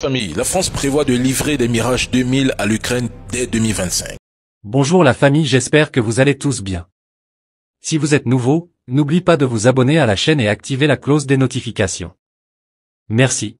Famille, la France prévoit de livrer des Mirage 2000 à l'Ukraine dès 2025. Bonjour la famille, j'espère que vous allez tous bien. Si vous êtes nouveau, n'oubliez pas de vous abonner à la chaîne et activer la cloche des notifications. Merci.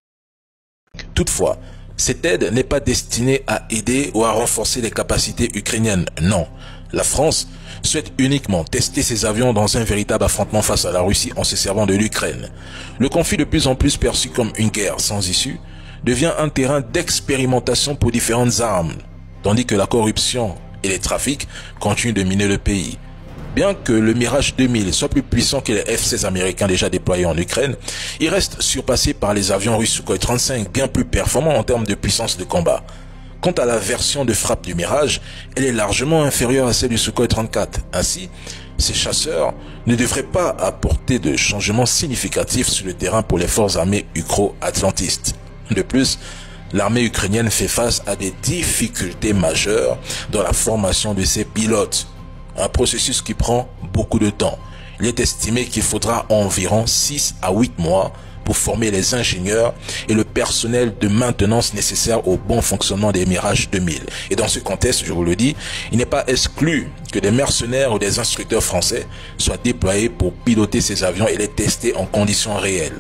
Toutefois, cette aide n'est pas destinée à aider ou à renforcer les capacités ukrainiennes, non. La France souhaite uniquement tester ses avions dans un véritable affrontement face à la Russie en se servant de l'Ukraine. Le conflit de plus en plus perçu comme une guerre sans issue devient un terrain d'expérimentation pour différentes armes, tandis que la corruption et les trafics continuent de miner le pays. Bien que le Mirage 2000 soit plus puissant que les F-16 américains déjà déployés en Ukraine, il reste surpassé par les avions russes Sukhoi 35 bien plus performants en termes de puissance de combat. Quant à la version de frappe du Mirage, elle est largement inférieure à celle du Sukhoi 34. Ainsi, ces chasseurs ne devraient pas apporter de changements significatifs sur le terrain pour les forces armées ukro-atlantistes. De plus, l'armée ukrainienne fait face à des difficultés majeures dans la formation de ses pilotes. Un processus qui prend beaucoup de temps. Il est estimé qu'il faudra environ 6 à 8 mois pour former les ingénieurs et le personnel de maintenance nécessaire au bon fonctionnement des Mirage 2000. Et dans ce contexte, je vous le dis, il n'est pas exclu que des mercenaires ou des instructeurs français soient déployés pour piloter ces avions et les tester en conditions réelles.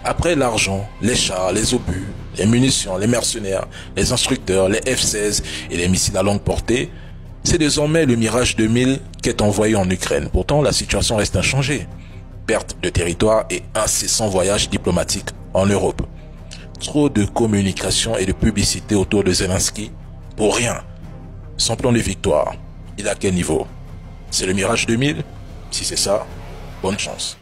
Après l'argent, les chars, les obus, les munitions, les mercenaires, les instructeurs, les F-16 et les missiles à longue portée, c'est désormais le Mirage 2000 qui est envoyé en Ukraine. Pourtant, la situation reste inchangée. Perte de territoire et incessant voyage diplomatique en Europe. Trop de communication et de publicité autour de Zelensky pour rien. Son plan de victoire, il est à quel niveau? C'est le Mirage 2000? Si c'est ça, bonne chance.